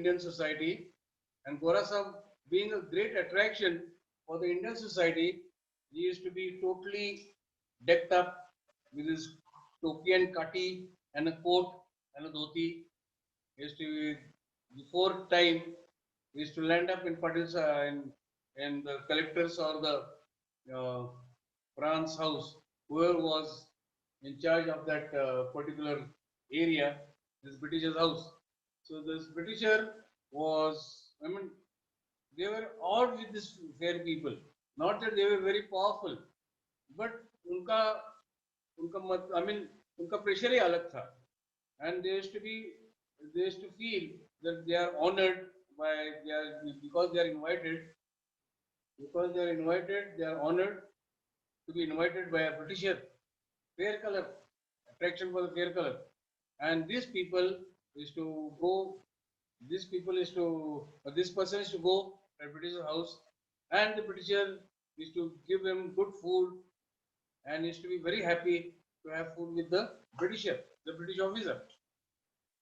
Indian society. And Gora Sahib, being a great attraction for the Indian society, he used to be totally decked up with his topi and kati and a coat and a dhoti. He used to be, before time, he used to land up in Patil's in the collector's or the uh, Fran's house, whoever was in charge of that particular area, this Britisher's house. So this Britisher was, I mean, they were awed with these fair people. Not that they were very powerful, but उनका उनका मत I mean उनका pressure ही अलग था. And they used to feel that they are honored by they are because they are invited, they are honored to be invited by a Britisher, fair color, attraction for the fair color. And these people is to go, this person is to go at Britisher house, and the Britisher is to give him good food and is to be very happy to have food with the Britisher, the British officer.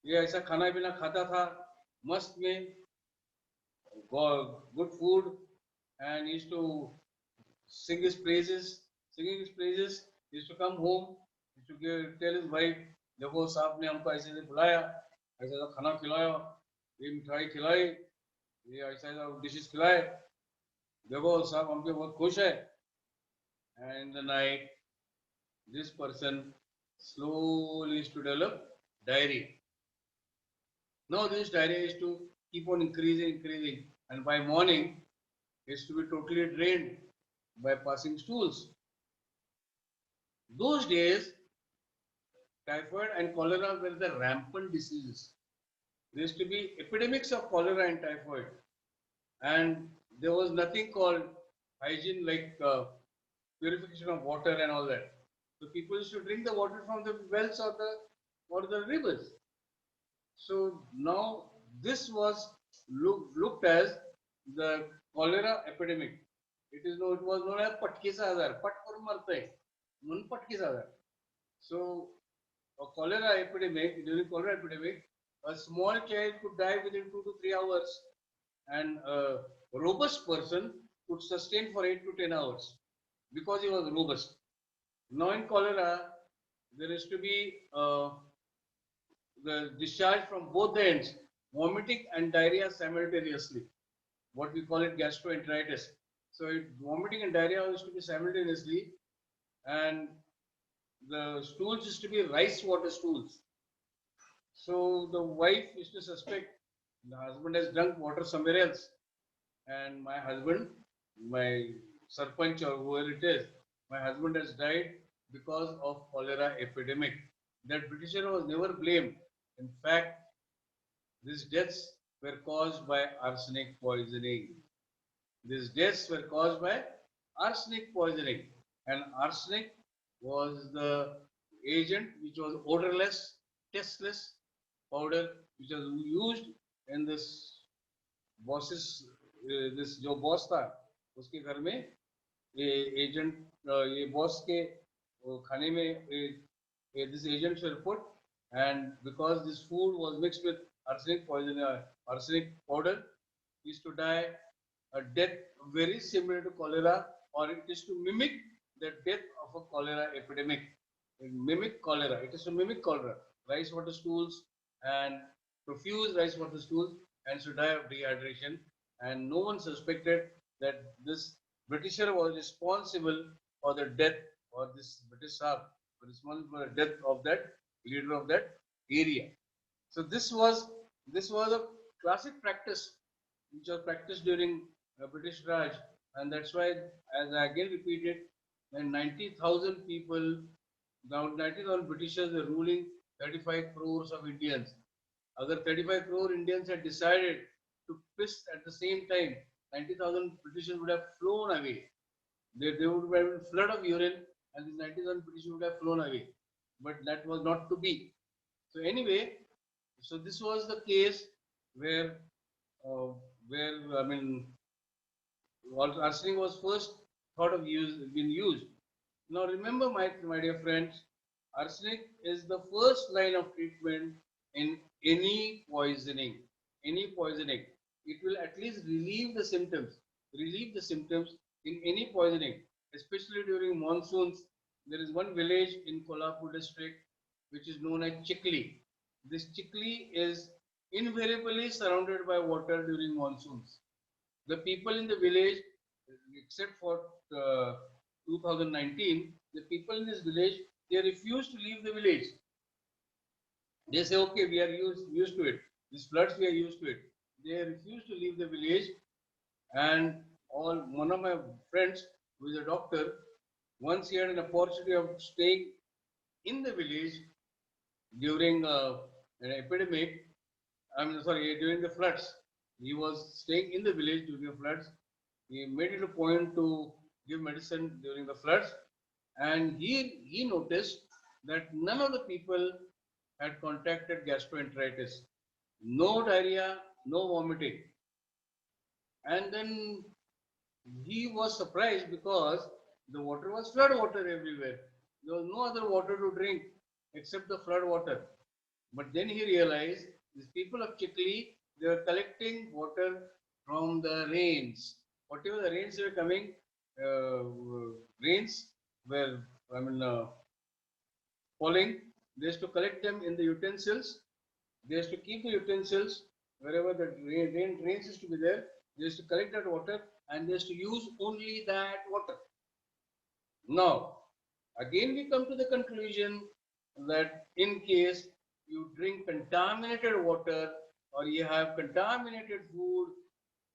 ये ऐसा खाना पीना खाता था मस्त में good food and used to sing his praises. Singing his praises, he used to come home, used to tell his wife, देखो साहब ने हमको ऐसे ऐसे बुलाया, ऐसा ऐसा खाना खिलाया, ये मिठाई खिलाई, ये ऐसा ऐसा डिशेस खिलाए, देखो साहब हम पे बहुत खुश है. And in the night, this person slowly used to develop diarrhea. Now this diarrhea is to keep on increasing, and by morning, it's to be totally drained by passing stools. Those days, typhoid and cholera were the rampant diseases. There used to be epidemics of cholera and typhoid, and there was nothing called hygiene like purification of water and all that. So people used to drink the water from the wells or the rivers. So now this was looked as the cholera epidemic. It was known as Patkisa Azar. Pat par marte. Mun Patkisa Azar. So a cholera epidemic, during cholera epidemic, a small child could die within 2 to 3 hours, and a robust person could sustain for 8 to 10 hours because he was robust. Now in cholera, there is to be the discharge from both the ends, vomiting and diarrhea simultaneously. What we call it gastroenteritis. So vomiting and diarrhea used to be simultaneously, and the stools used to be rice water stools. So the wife used to suspect the husband has drunk water somewhere else, and my sarpanch or whoever it is, my husband has died because of cholera epidemic. That Britisher was never blamed. In fact, these deaths were caused by arsenic poisoning. These deaths were caused by arsenic poisoning, and arsenic was the agent which was odorless, tasteless powder which was used in this boss's this जो boss था उसके घर में ये agent ये boss के खाने में this agents were put, and because this food was mixed with arsenic poison, arsenic powder, used to die a death very similar to cholera, or it is to mimic the death of a cholera epidemic. Mimic cholera. It is to mimic cholera. Rice water stools and profuse rice water stools, and should die of dehydration. And no one suspected that this Britisher was responsible for the death, or this British Sahib was responsible for the death of that leader of that area. So this was a classic practice which was practiced during British Raj, and that's why, as I again repeated, when 90,000 people, now 90,000 Britishers were ruling 35 crores of Indians. Other 35 crore Indians had decided to piss at the same time, 90,000 Britishers would have flown away. They would have been a flood of urine, and these 90,000 Britishers would have flown away. But that was not to be. So anyway, so this was the case where I mean, arsenic was first thought of been used. Now remember, my dear friends, arsenic is the first line of treatment in any poisoning. any poisoning. It will at least relieve the symptoms. Relieve the symptoms in any poisoning, especially during monsoons. There is one village in Kolhapur district which is known as Chikli. This Chikli is invariably surrounded by water during monsoons. The people in the village, except for uh, 2019, the people in this village, they refuse to leave the village. They say, okay, we are used to it. These floods, we are used to it. They refuse to leave the village. And one of my friends, who is a doctor, once he had an opportunity of staying in the village during an epidemic. I mean, sorry, during the floods. He was staying in the village during the floods. He made it a point to give medicine during the floods, and he noticed that none of the people had contracted gastroenteritis. No diarrhea, no vomiting. And then he was surprised because the water was flood water everywhere. There was no other water to drink except the flood water. But then he realized these people of Chikli, they were collecting water from the rains. Whatever the rains were coming, uh, rains were, I mean, falling. They used to collect them in the utensils. They used to keep the utensils wherever the rains used to be there. They used to collect that water and they used to use only that water. Now, again we come to the conclusion that in case you drink contaminated water or you have contaminated food,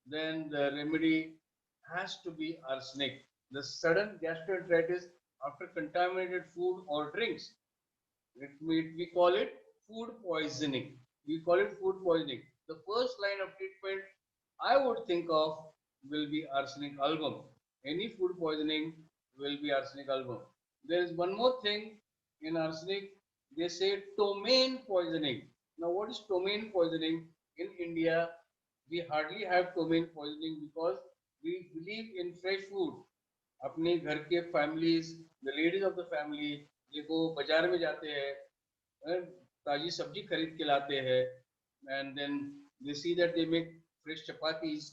then the remedy has to be arsenic. The sudden gastroenteritis after contaminated food or drinks, we call it food poisoning. We call it food poisoning. The first line of treatment I would think of will be arsenic album. Any food poisoning will be arsenic album. There is one more thing in arsenic. They say ptomaine poisoning. Now, what is ptomaine poisoning? In India, we hardly have ptomaine poisoning because we believe in fresh food. अपने घर के families, the ladies of the family, देखो बाजार में जाते हैं, ताजी सब्जी खरीद के लाते हैं, and then they see that they make fresh chapatis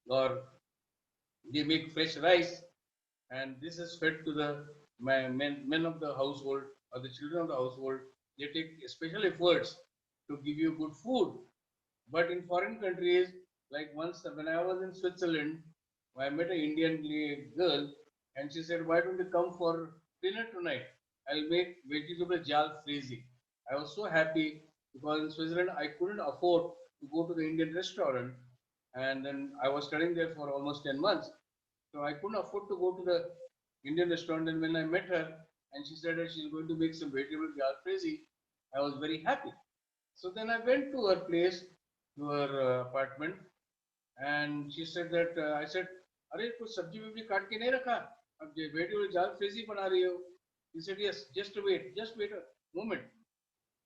or they make fresh rice, and this is fed to the men of the household or the children of the household. They take special efforts to give you good food. But in foreign countries, like once when I was in Switzerland, I met an Indian girl and she said, why don't you come for dinner tonight? I'll make vegetable jal frizzy. I was so happy because in Switzerland I couldn't afford to go to the Indian restaurant, and then I was studying there for almost 10 months. So I couldn't afford to go to the Indian restaurant. And when I met her and she said that she's going to make some vegetable jalfrezi, I was very happy. So then I went to her place, to her apartment, and she said that I said, "अरे कुछ सब्जी वब्जी काट के नहीं रखा? अब ये vegetable jalfrezi बना रही हो?" He said, "Yes, just wait a moment."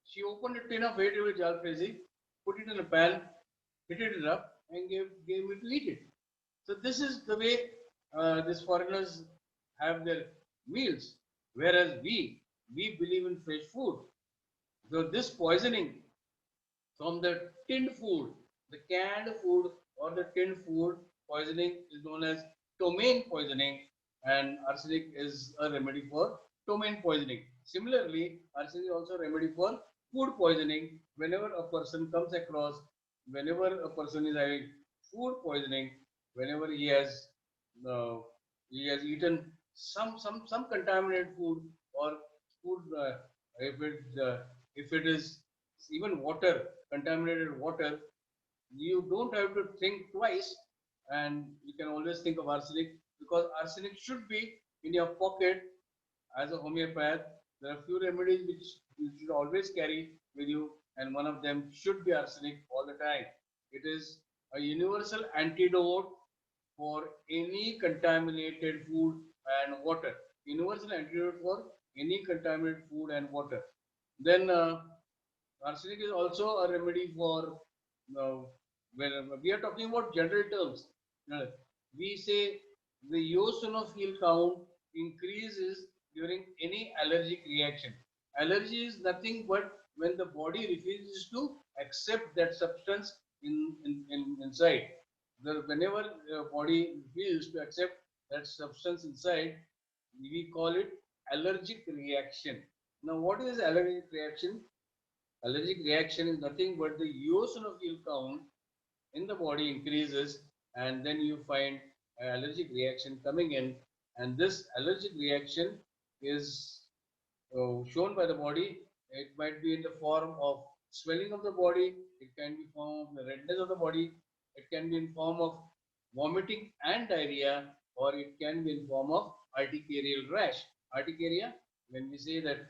She opened a tin of vegetable jalfrezi, put it in a pan, heated it up, and gave me to eat it. So this is the way these foreigners have their meals, whereas we believe in fresh food. So this poisoning from the tinned food, the canned food or the tinned food poisoning is known as ptomaine poisoning, and arsenic is a remedy for ptomaine poisoning. Similarly, arsenic is also a remedy for food poisoning. Whenever a person comes across, whenever a person is having food poisoning, whenever uh, he has eaten some contaminated food or food, if it is even water, contaminated water, you don't have to think twice, and you can always think of arsenic, because arsenic should be in your pocket. As a homeopath, there are few remedies which you should always carry with you, and one of them should be arsenic all the time. It is a universal antidote for any contaminated food and water. Universal antidote for any contaminated food and water. Then arsenic is also a remedy for uh, when we are talking about general terms. We say the eosinophil count increases during any allergic reaction. Allergy is nothing but when the body refuses to accept that substance inside. Whenever the body refuses to accept that substance inside, we call it allergic reaction. Now, what is allergic reaction? Allergic reaction is nothing but the eosinophil count in the body increases, and then you find an allergic reaction coming in, and this allergic reaction is shown by the body. It might be in the form of swelling of the body, it can be form of the redness of the body, it can be in form of vomiting and diarrhea, or it can be in form of urticarial rash. Urticaria, when we say that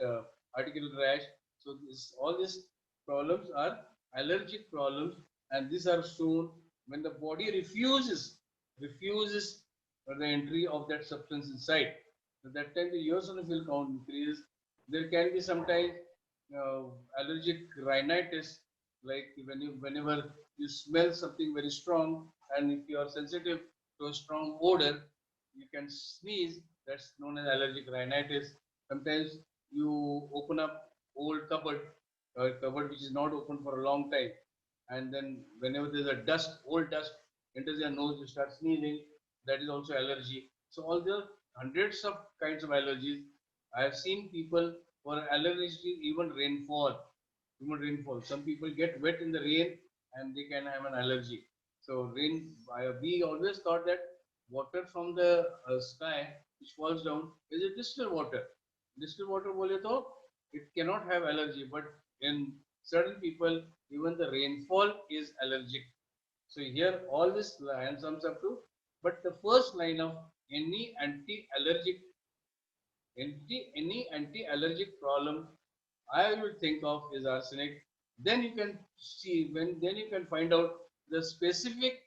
urticarial rash, so all these problems are allergic problems, and these are shown when the body refuses the entry of that substance inside. So that time the eosinophil count increases. There can be sometimes allergic rhinitis, like whenever you smell something very strong, and if you are sensitive to a strong odor, you can sneeze. That's known as allergic rhinitis. Sometimes you open up old cupboard, a cupboard which is not open for a long time, and then whenever there's a dust, old dust enters your nose, you start sneezing. That is also allergy. So all the hundreds of kinds of allergies. I have seen people who are allergic to even rainfall. Even rainfall. Some people get wet in the rain and they can have an allergy. So we always thought that water from the sky which falls down is a distilled water. Distilled water bole to it cannot have allergy, but in certain people even the rainfall is allergic. So here all this line sums up to, but the first line of any anti-allergic any anti-allergic problem I will think of is arsenic. Then you can see then you can find out the specific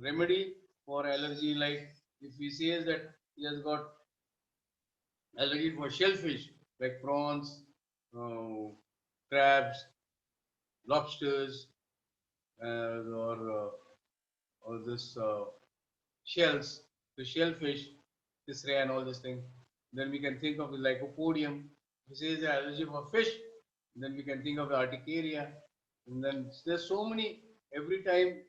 remedy for allergy. Like if he says that he has got allergy for shellfish like prawns, uh, crabs, lobsters, or this shells, the shellfish, this ray and all this thing. Then we can think of the lycopodium. This is the allergy for fish. Then we can think of the urticaria. And then there's so many. Every time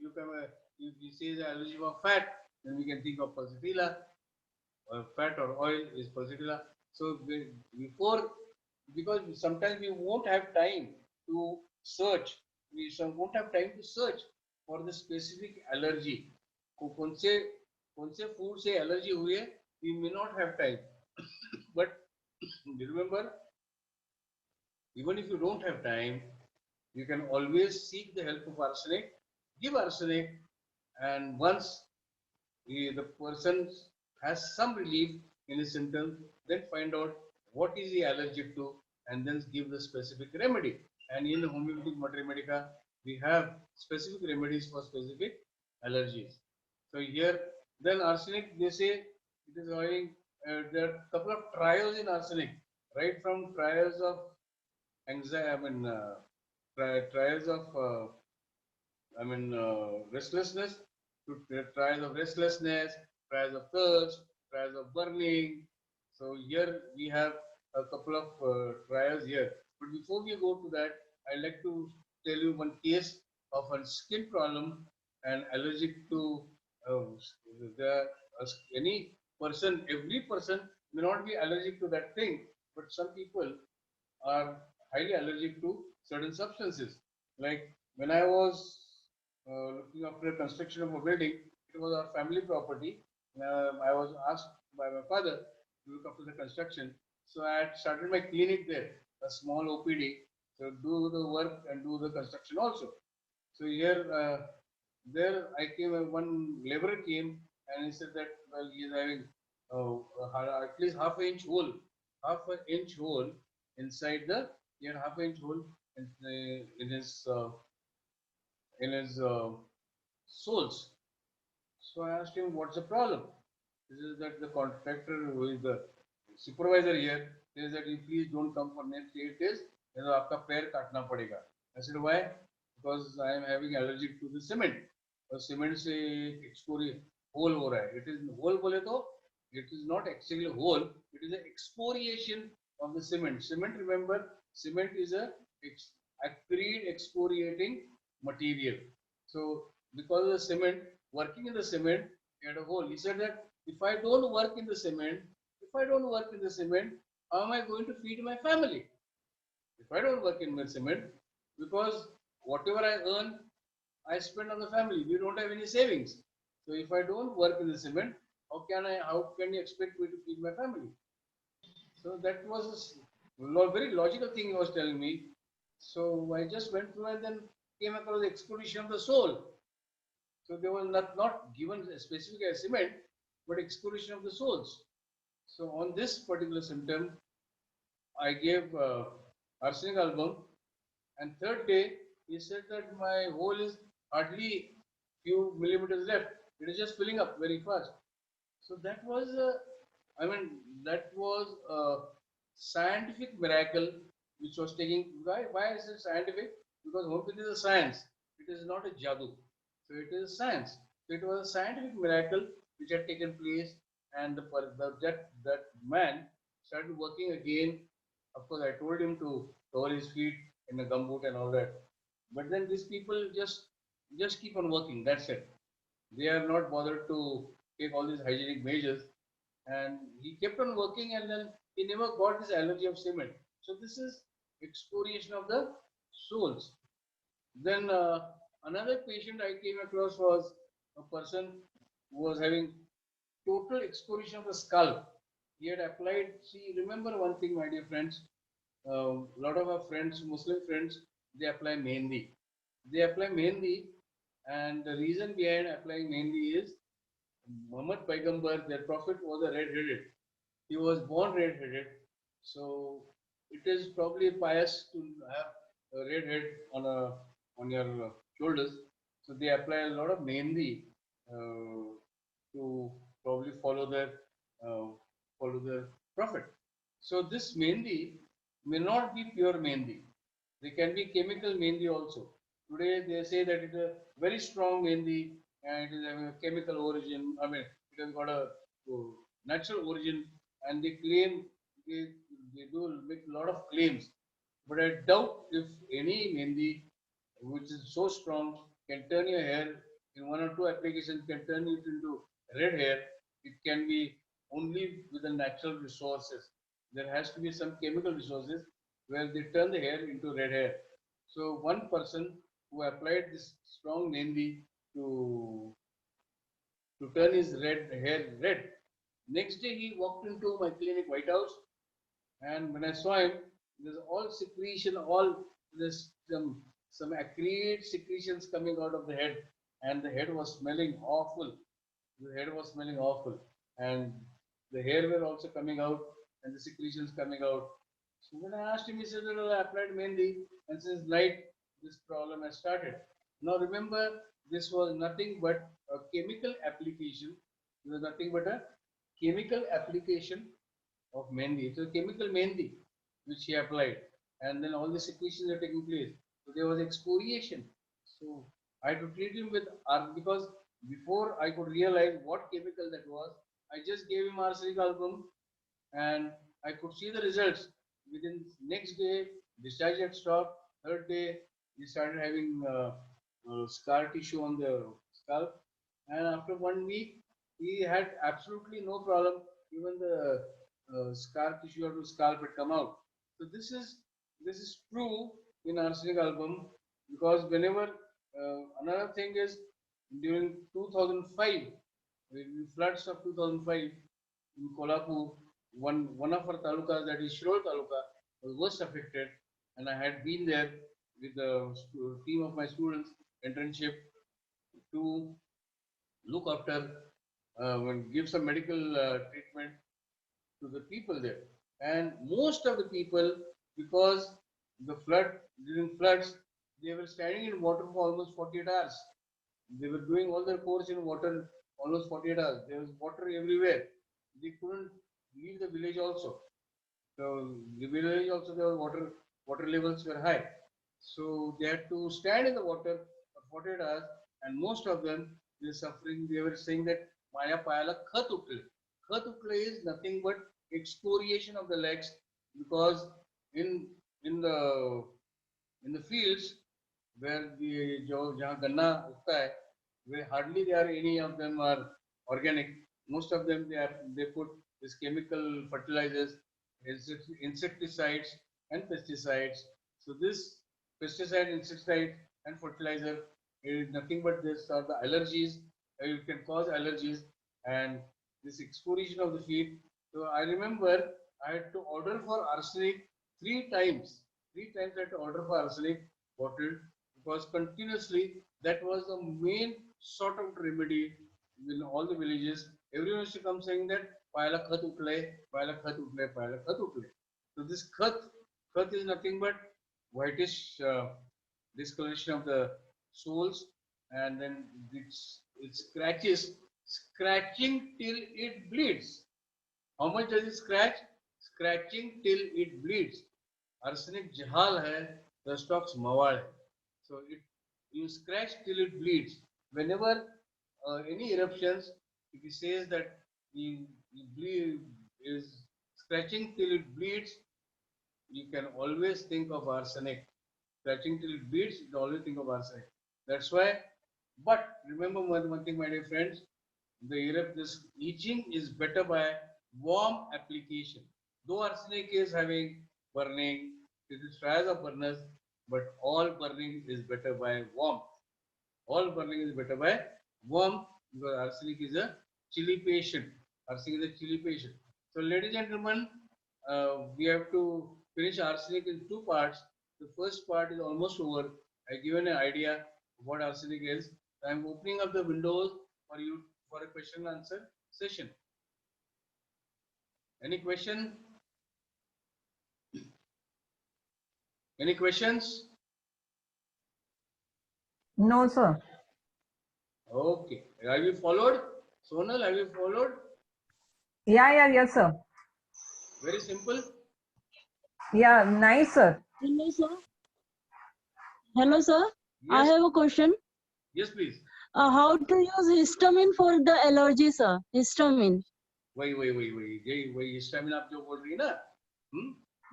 you say the allergy for fat, then we can think of pulsatilla. Or fat or oil is pulsatilla. So before, because sometimes we won't have time to search. Won't have time to search for the specific allergy. कौन से food से allergy हुई है, we may not have time. But remember, even if you don't have time, you can always seek the help of arsenic. Give arsenic, and once the person has some relief in his symptoms, then find out what is he allergic to, and then give the specific remedy. And in homeopathic mater medica, we have specific remedies for specific allergies. So here, then arsenic, they say it is having there are a couple of trials in arsenic, right from trials of anxiety, trials of restlessness to trials of restlessness, trials of thirst, trials of burning. So here we have a couple of trials here. But before we go to that, I'd like to tell you one case of a skin problem and allergic to the, any person. Every person may not be allergic to that thing, but some people are highly allergic to certain substances. Like when I was looking after the construction of a building, it was our family property. I was asked by my father to look after the construction. So I had started my clinic there, a small OPD. So do the work and do the construction also. So here, there I came, one laborer came and he said that, well, he is having at least half an inch hole inside the, he had half an inch hole in his soles. So I asked him, what's the problem? This is that the contractor who is the supervisor here says that you please don't come for next 8 days, then आपका पैर काटना पड़ेगा. I said, why? Because I am having allergic to the cement. और cement से excoriate hole हो रहा है. It is hole बोले तो it is not actually a hole. It is an excoriation of the cement. Cement, remember, cement is a accrete excoriating material. So because of the cement, working in the cement, he had a hole. He said that if I don't work in the cement, how am I going to feed my family? If I don't work in the cement, because whatever I earn, I spend on the family. We don't have any savings. So if I don't work in the cement, how can you expect me to feed my family? So that was a very logical thing he was telling me. So I just went through and then came across the excoriation of the soul. So they were not given a specific as cement, but excoriation of the souls. So on this particular symptom, I gave arsenic album, and third day he said that my hole is hardly few millimeters left. It is just filling up very fast. So that was, that was a scientific miracle which was taking. Why is it scientific? Because homeopathy is a science. It is not a jadoo. So it is science. So it was a scientific miracle which had taken place, and that man started working again. Of course, I told him to cover his feet in a gumboot and all that. But then these people just keep on working. That's it. They are not bothered to take all these hygienic measures. And he kept on working, and then he never got this allergy of cement. So this is excoriation of the souls. Then another patient I came across was a person who was having total excoriation of the scalp. He had applied. See, remember one thing, my dear friends. A lot of our friends, Muslim friends, they apply mehndi. They apply mehndi, and the reason behind applying mehndi is Muhammad Paigambar, their prophet, was a red-headed. He was born red-headed, so it is probably pious to have a red head on your shoulders. So they apply a lot of mehndi to probably uh, follow their prophet. So this mehndi may not be pure mehndi. There can be chemical mehndi also. Today they say that it is a very strong mehndi and it is having a chemical origin. It has got a natural origin, and they claim they, they do make a lot of claims. But I doubt if any mehndi which is so strong can turn your hair in one or two applications can turn it into red hair. It can be only with the natural resources. There has to be some chemical resources where they turn the hair into red hair. So one person who applied this strong mehndi to to turn his red hair red. Next day he walked into my clinic, White House, and when I saw him, there's all secretion, all this some acrid secretions coming out of the head, and the head was smelling awful. The head was smelling awful, and the hair were also coming out, and the secretions coming out. So when I asked him, he said, "Well, I applied mehndi, and since night this problem has started." Now remember, this was nothing but a chemical application. It was nothing but a chemical application of mehndi. It was chemical mehndi which he applied, and then all the secretions are taking place. So there was excoriation. So I had to treat him with because before I could realize what chemical that was, I just gave him arsenic album, and I could see the results. Within next day, discharge had stopped. Third day, he started having scar tissue on the scalp, and after 1 week, he had absolutely no problem. Even the scar tissue of the scalp had come out. So this is true in arsenic album, because whenever another thing is during 2005, the floods of 2005 in Kolhapur, one of our talukas, that is Shirol taluka, was worst affected, and I had been there with the team of my students internship to look after and give some medical treatment to the people there. And most of the people, because during floods, they were standing in water for almost 48 hours. They were doing all their course in water almost 48 hours. There was water everywhere. They couldn't leave the village also. So the village also, there was water levels were high. So they had to stand in the water for 48 hours, and most of them they were suffering. They were saying that Maya Payala Khat Ukle. Khat Ukle is nothing but excoriation of the legs, because in in the fields where जहाँ गन्ना उगता है, where hardly there are any of them are organic. Most of them they put this chemical fertilizers, insecticides and pesticides. So this pesticide, insecticide and fertilizer is nothing but this are the allergies. You can cause allergies and this exposition of the feed. So I remember I had to order for arsenic 3 times. 3 times I had to order for arsenic bottled because continuously that was the main sort of remedy in all the villages. Everyone used to come saying that payala khat utle, payala khat utle, payala khat utle. So this khat is nothing but whitish discoloration of the soles, and then it scratches, scratching till it bleeds. How much does it scratch? Scratching till it bleeds. Arsenic jahal hai, the stocks mawad hai. So you scratch till it bleeds. Whenever any eruptions, if he says that he bleed, is scratching till it bleeds, you can always think of arsenic. Scratching till it bleeds, you can always think of arsenic. That's why. But remember one thing, my dear friends, this itching is better by warm application. Though arsenic is having burning, it is trials of burners, but all burning is better by warmth. All burning is better by warmth because arsenic is a chilly patient. Arsenic is a chilly patient. So, ladies and gentlemen, we have to finish arsenic in 2 parts. The first part is almost over. I given an idea of what arsenic is. I am opening up the windows for you for a question and answer session. Any question? Any questions? No, sir. Okay. Have you followed? Sonal, have you followed? Yes, sir. Very simple. Yeah, nice, sir. Hello, sir. Hello, sir. Yes. I have a question. Yes, please. How to use histamine for the allergy, sir? Histamine. वही histamine आप जो बोल रही है ना,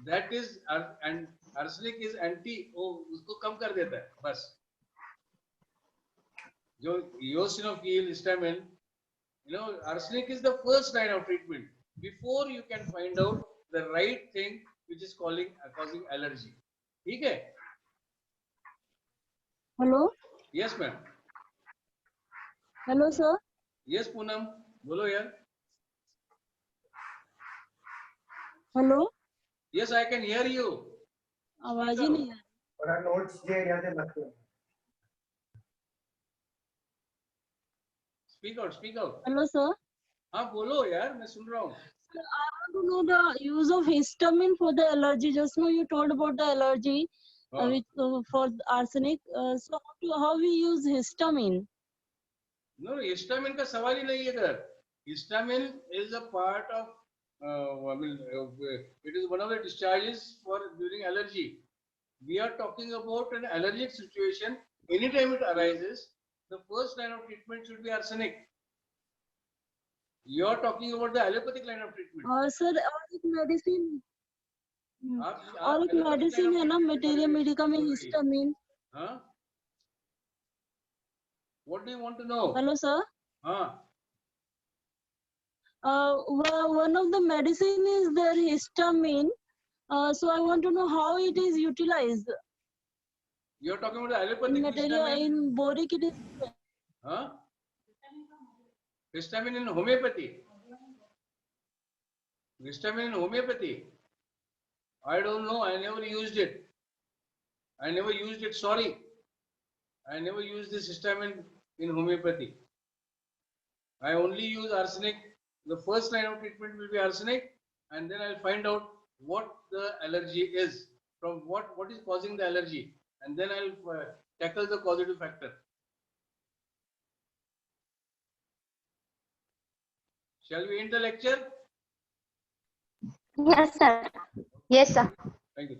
that is and arsenic is anti, वो उसको कम कर देता है बस. जो eosinophil, histamine, arsenic is the first line of treatment before you can find out the right thing which is causing allergy. ठीक है? Hello. Yes, ma'am. Hello, sir. Yes, Poonam. बोलो यार. Hello. Yes, I can hear you. आवाज ही नहीं आ रही. और notes जे यहाँ से मत करो. Speak out, speak out. Hello, sir. हाँ बोलो यार, मैं सुन रहा हूँ. Sir, I want to know the use of histamine for the allergy. Just now you told about the allergy for arsenic. So how we use histamine? No, histamine का सवाल ही नहीं है इधर. Histamine is a part of, it is one of the discharges for during allergy. We are talking about an allergic situation. Anytime it arises, the first line of treatment should be arsenic. You are talking about the allopathic line of treatment. Sir, और एक medicine. और एक allopathic medicine line of है ना, treatment materia already medica में already. histamine. Huh? What do you want to know? Hello, sir. Huh? One of the medicine is there histamine. So I want to know how it is utilized. You are talking about the In allopathic materia, histamine? in boric it is. Huh? Histamine in homeopathy. Histamine in homeopathy. I don't know. I never used it. Sorry. I never used this histamine in homeopathy. I only use arsenic. The first line of treatment will be arsenic, and then I'll find out what the allergy is, from what is causing the allergy, and then I'll tackle the causative factor. Shall we end the lecture? Yes, sir. Yes, sir. Thank you.